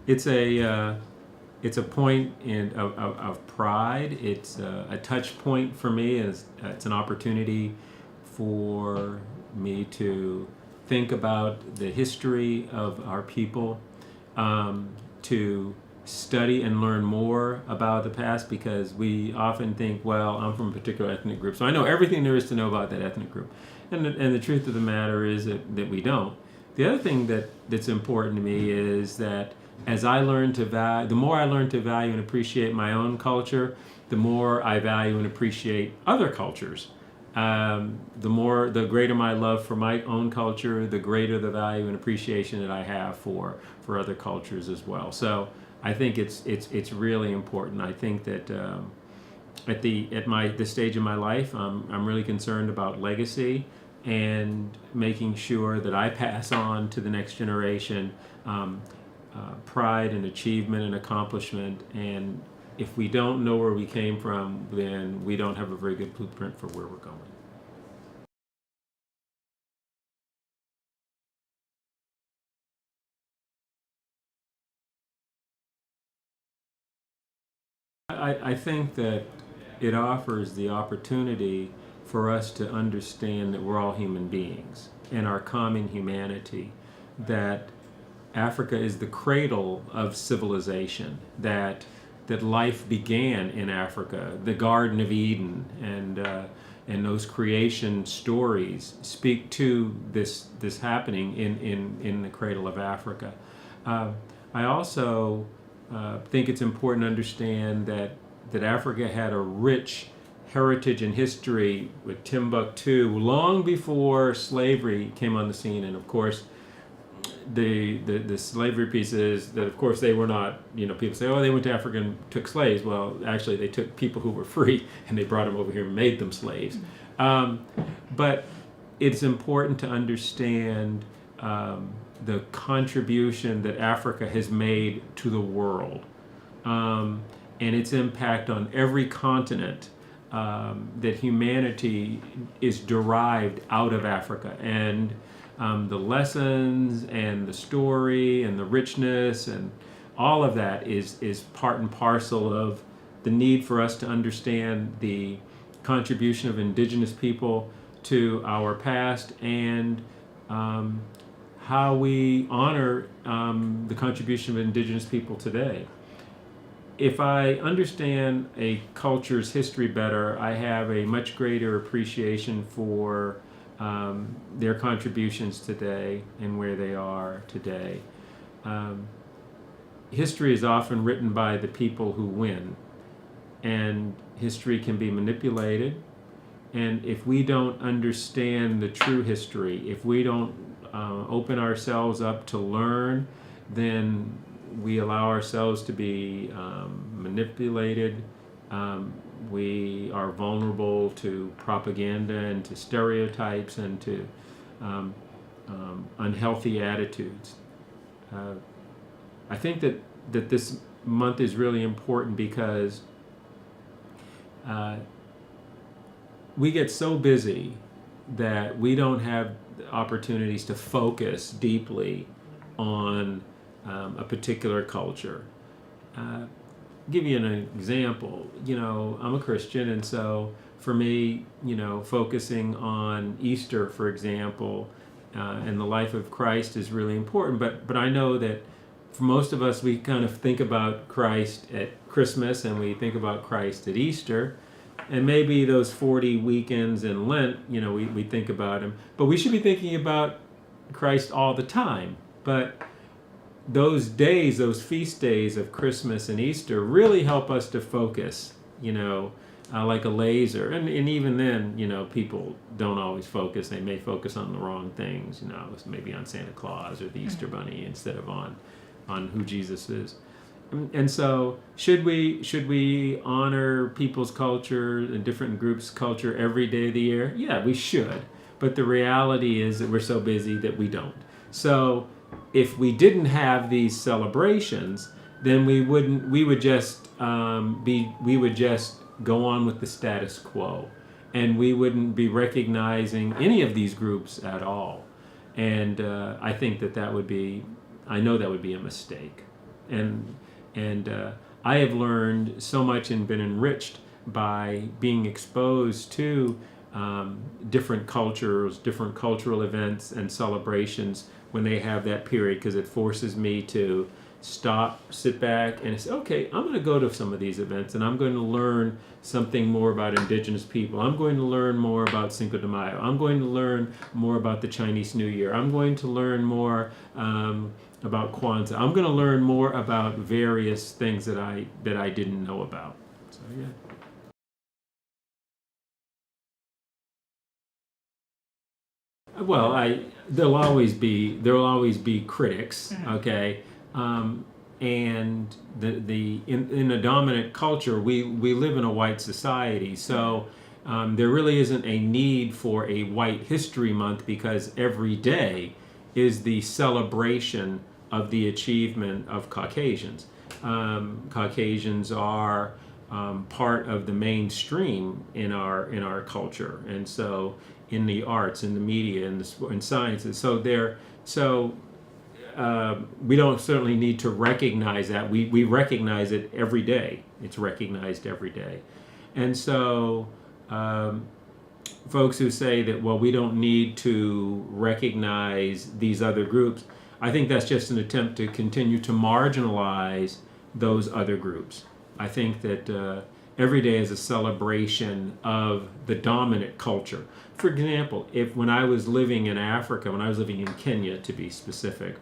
it's a point of pride. It's a touch point for me. It's an opportunity for me to think about the history of our people, to study and learn more about the past, because we often think, well, I'm from a particular ethnic group, so I know everything there is to know about that ethnic group. And the truth of the matter is that we don't. The other thing that's important to me is that as I learn to value, the more I learn to value and appreciate my own culture, the more I value and appreciate other cultures. The greater my love for my own culture, the greater the value and appreciation that I have for other cultures as well. So I think it's really important. I think that at this stage of my life, I'm really concerned about legacy and making sure that I pass on to the next generation pride and achievement and accomplishment. And if we don't know where we came from, then we don't have a very good blueprint for where we're going. I think that it offers the opportunity for us to understand that we're all human beings and our common humanity, that Africa is the cradle of civilization, that life began in Africa. The Garden of Eden and those creation stories speak to this happening in the cradle of Africa. I also think it's important to understand that Africa had a rich heritage and history with Timbuktu long before slavery came on the scene. And of course, the slavery piece is that, of course, they were not, people say, oh, they went to Africa and took slaves. Well, actually, they took people who were free and they brought them over here and made them slaves. But it's important to understand the contribution that Africa has made to the world, and its impact on every continent, that humanity is derived out of Africa. And the lessons and the story and the richness and all of that is part and parcel of the need for us to understand the contribution of indigenous people to our past, and how we honor the contribution of indigenous people today. If I understand a culture's history better, I have a much greater appreciation for their contributions today and where they are today. History is often written by the people who win, and history can be manipulated. And if we don't understand the true history, if we don't open ourselves up to learn, then we allow ourselves to be manipulated. We are vulnerable to propaganda and to stereotypes and to unhealthy attitudes. I think that this month is really important because we get so busy that we don't have opportunities to focus deeply on a particular culture. Give you an example. I'm a Christian, and so for me, focusing on Easter, for example, and the life of Christ is really important. But I know that for most of us, we kind of think about Christ at Christmas and we think about Christ at Easter. And maybe those 40 weekends in Lent, we think about him. But we should be thinking about Christ all the time. But those days, those feast days of Christmas and Easter really help us to focus, like a laser. And even then, people don't always focus. They may focus on the wrong things, maybe on Santa Claus or the Easter Bunny instead of on who Jesus is. And so should we honor people's culture and different groups' culture every day of the year? Yeah, we should. But the reality is that we're so busy that we don't. So if we didn't have these celebrations, then we would just go on with the status quo, and we wouldn't be recognizing any of these groups at all. And I think that would be a mistake. And I have learned so much and been enriched by being exposed to different cultures, different cultural events and celebrations when they have that period, because it forces me to stop, sit back, and say, okay, I'm going to go to some of these events and I'm going to learn something more about indigenous people. I'm going to learn more about Cinco de Mayo. I'm going to learn more about the Chinese New Year. I'm going to learn more about Kwanzaa. I'm going to learn more about various things that I didn't know about. So yeah. Well, there'll always be critics, okay, and in a dominant culture, we live in a white society, so there really isn't a need for a White History Month, because every day is the celebration of the achievement of Caucasians. Caucasians are part of the mainstream in our culture, and so in the arts, in the media, in sciences. So we don't certainly need to recognize that. We recognize it every day. It's recognized every day. And so folks who say that, well, we don't need to recognize these other groups, I think that's just an attempt to continue to marginalize those other groups. I think that every day is a celebration of the dominant culture. For example, when I was living in Africa, when I was living in Kenya to be specific,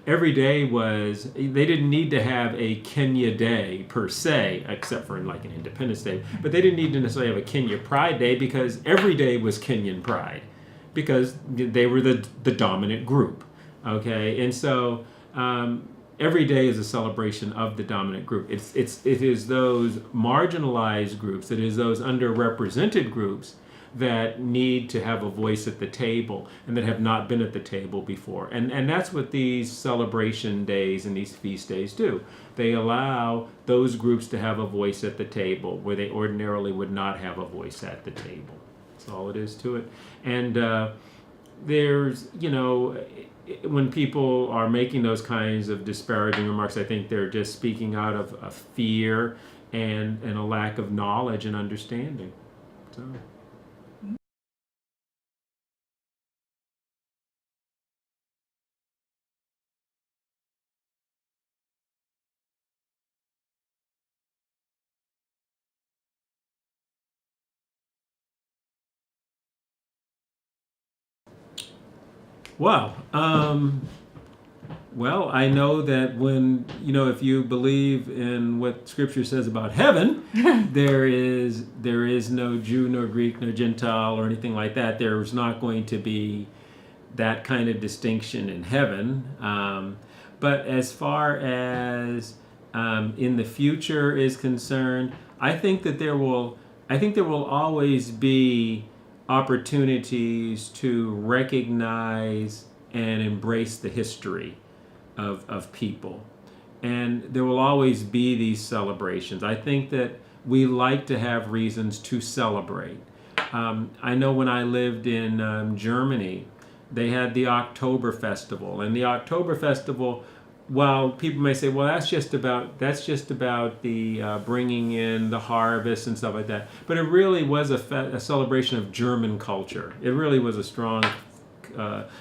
every day they didn't need to have a Kenya Day per se, except for like an Independence Day, but they didn't need to necessarily have a Kenya Pride Day, because every day was Kenyan Pride, because they were the dominant group, okay? And so every day is a celebration of the dominant group. It is those marginalized groups, it is those underrepresented groups that need to have a voice at the table and that have not been at the table before. And that's what these celebration days and these feast days do. They allow those groups to have a voice at the table where they ordinarily would not have a voice at the table. That's all it is to it. And there's, when people are making those kinds of disparaging remarks, I think they're just speaking out of a fear and a lack of knowledge and understanding. So. Wow. Well, I know that if you believe in what Scripture says about heaven, there is no Jew, nor Greek, nor Gentile, or anything like that. There's not going to be that kind of distinction in heaven. But as far as in the future is concerned, I think there will always be opportunities to recognize and embrace the history of people. And there will always be these celebrations. I think that we like to have reasons to celebrate. I know when I lived in Germany, they had the October Festival. And the October Festival, while people may say, well, that's just about the bringing in the harvest and stuff like that, but it really was a celebration of German culture. It really was a strong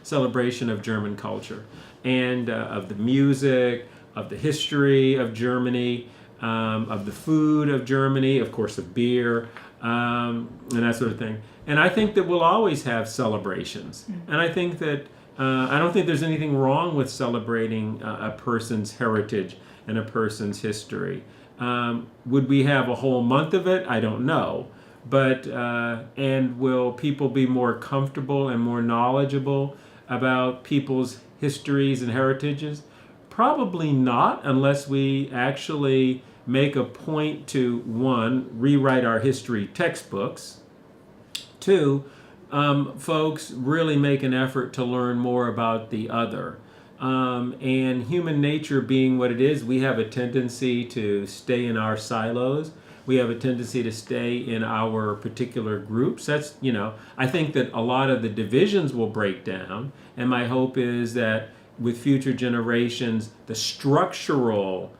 celebration of German culture and of the music, of the history of Germany, of the food of Germany, of course, of beer, and that sort of thing. And I think that we'll always have celebrations. And I think that I don't think there's anything wrong with celebrating a person's heritage and a person's history. Would we have a whole month of it? I don't know. But and will people be more comfortable and more knowledgeable about people's histories and heritages? Probably not, unless we actually make a point to, one, rewrite our history textbooks, two, folks really make an effort to learn more about the other. And human nature being what it is, we have a tendency to stay in our silos. We have a tendency to stay in our particular groups. That's, I think that a lot of the divisions will break down. And my hope is that with future generations, the structural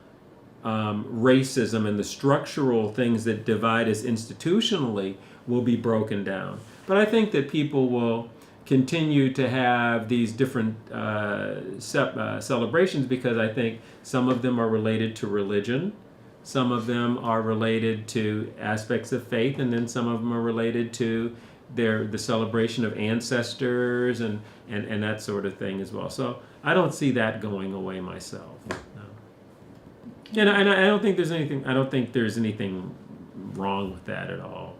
racism and the structural things that divide us institutionally will be broken down. But I think that people will continue to have these different celebrations, because I think some of them are related to religion, some of them are related to aspects of faith, and then some of them are related to the celebration of ancestors and that sort of thing as well. So I don't see that going away myself. No. And I don't think there's anything. I don't think there's anything wrong with that at all.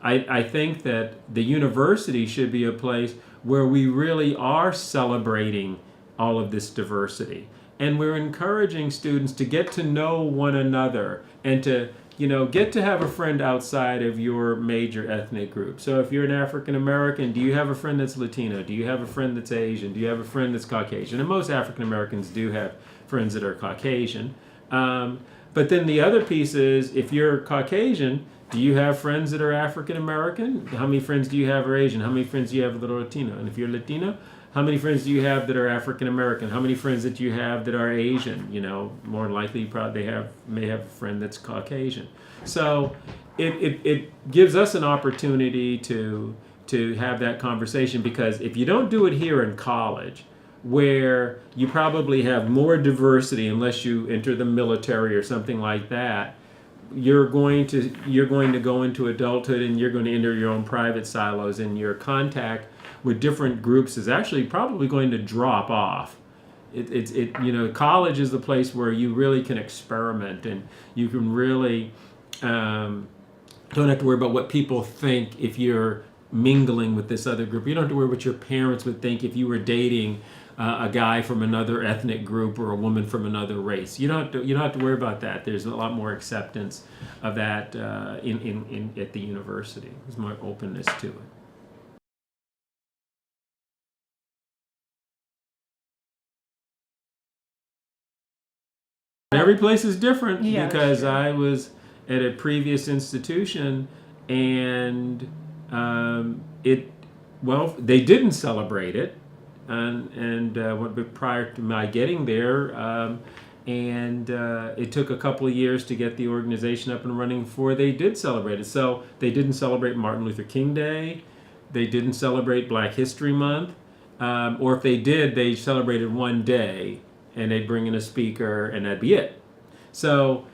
I think that the university should be a place where we really are celebrating all of this diversity, and we're encouraging students to get to know one another and to get to have a friend outside of your major ethnic group. So if you're an African American, do you have a friend that's Latino? Do you have a friend that's Asian? Do you have a friend that's Caucasian? And most African Americans do have friends that are Caucasian. But then the other piece is, if you're Caucasian, do you have friends that are African American? How many friends do you have are Asian? How many friends do you have that are Latino? And if you're Latino, how many friends do you have that are African American? How many friends that you have that are Asian? More than likely, may have a friend that's Caucasian. So it gives us an opportunity to have that conversation, because if you don't do it here in college, where you probably have more diversity unless you enter the military or something like that, you're going to go into adulthood and you're going to enter your own private silos, and your contact with different groups is actually probably going to drop off. College is the place where you really can experiment, and you can really don't have to worry about what people think if you're mingling with this other group. You don't have to worry what your parents would think if you were dating a guy from another ethnic group or a woman from another race. You don't have to worry about that. There's a lot more acceptance of that at the university. There's more openness to it. Every place is different, because I was at a previous institution, and they didn't celebrate it, and prior to my getting there, and it took a couple of years to get the organization up and running before they did celebrate it. So they didn't celebrate Martin Luther King Day, they didn't celebrate Black History Month, or if they did, they celebrated one day, and they'd bring in a speaker, and that'd be it. So,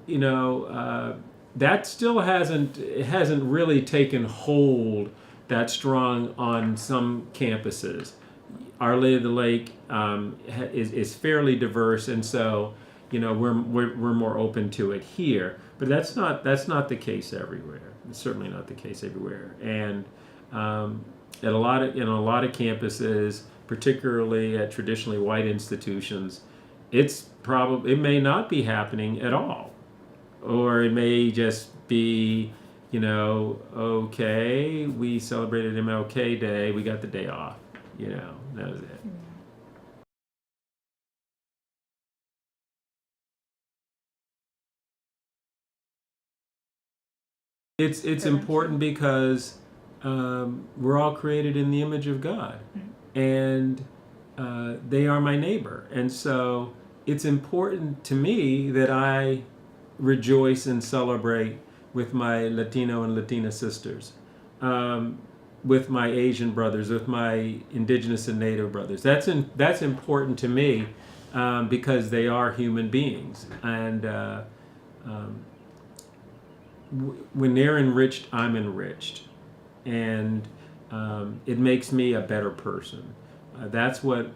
that still hasn't really taken hold that strong on some campuses. Our Lady of the Lake is fairly diverse, and so we're more open to it here. But that's not the case everywhere. It's certainly not the case everywhere. And in a lot of campuses, particularly at traditionally white institutions, it may not be happening at all, or it may just be, okay, we celebrated MLK Day, we got the day off, that was it. It's important because we're all created in the image of God, and they are my neighbor, and so it's important to me that I rejoice and celebrate with my Latino and Latina sisters, with my Asian brothers, with my Indigenous and Native brothers. That's important to me, because they are human beings, and when they're enriched, I'm enriched, and it makes me a better person. That's what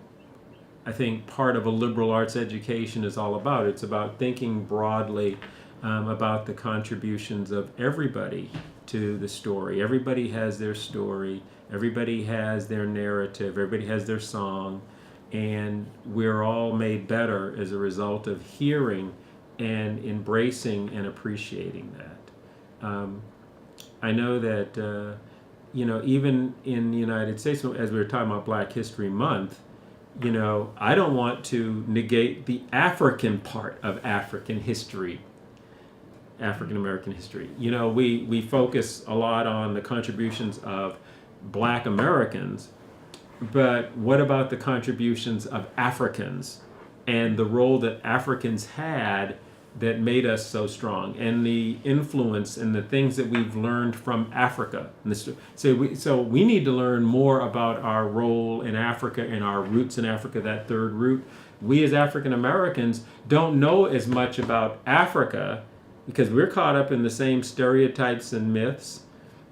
I think part of a liberal arts education is all about. It's about thinking broadly about the contributions of everybody to the story. Everybody has their story, everybody has their narrative, everybody has their song, and we're all made better as a result of hearing and embracing and appreciating that. I know that even in the United States, as we were talking about Black History Month, I don't want to negate the African part of African history, African American history. We focus a lot on the contributions of Black Americans, but what about the contributions of Africans and the role that Africans had that made us so strong, and the influence and the things that we've learned from Africa? So we need to learn more about our role in Africa and our roots in Africa, that third root. We as African Americans don't know as much about Africa because we're caught up in the same stereotypes and myths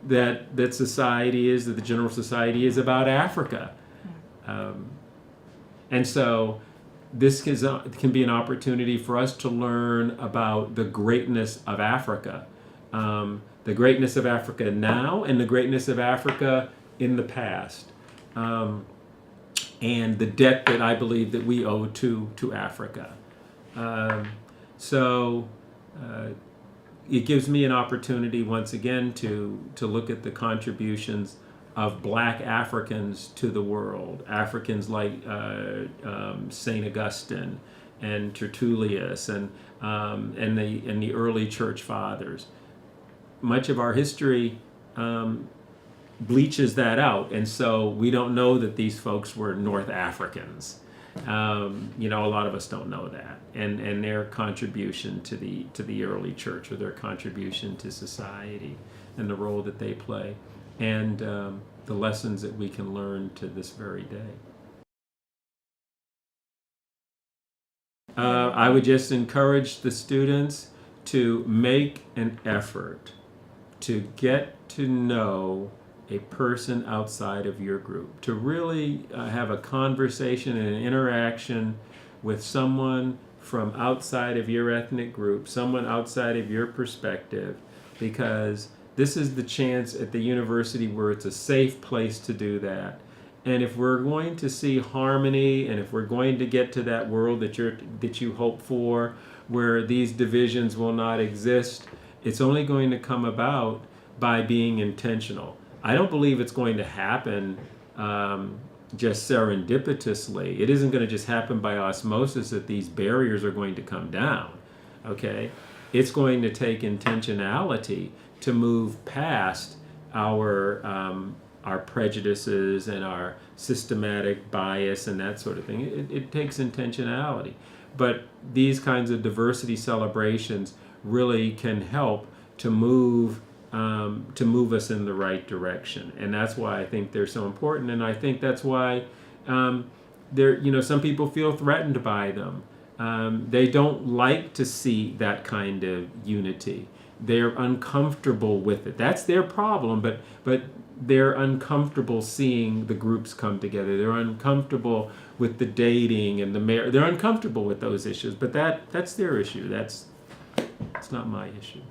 that society is, that the general society is about Africa. And so this can be an opportunity for us to learn about the greatness of Africa, the greatness of Africa now and the greatness of Africa in the past, and the debt that I believe that we owe to Africa. It gives me an opportunity once again to look at the contributions of Black Africans to the world. Africans like Saint Augustine and Tertullius and the early church fathers. Much of our history bleaches that out, and so we don't know that these folks were North Africans. A lot of us don't know that, and their contribution to the early church, or their contribution to society, and the role that they play, and the lessons that we can learn to this very day. I would just encourage the students to make an effort to get to know a person outside of your group, to really have a conversation and an interaction with someone from outside of your ethnic group, someone outside of your perspective, because this is the chance at the university where it's a safe place to do that. And if we're going to see harmony, and if we're going to get to that world that you hope for, where these divisions will not exist, it's only going to come about by being intentional. I don't believe it's going to happen just serendipitously. It isn't going to just happen by osmosis that these barriers are going to come down. Okay? It's going to take intentionality to move past our prejudices and our systematic bias and that sort of thing. It takes intentionality. But these kinds of diversity celebrations really can help to move us in the right direction, and that's why I think they're so important. And I think that's why some people feel threatened by them. They don't like to see that kind of unity. They're uncomfortable with it. That's their problem. But they're uncomfortable seeing the groups come together. They're uncomfortable with the dating and the marriage. They're uncomfortable with those issues. But that's their issue. That's not my issue.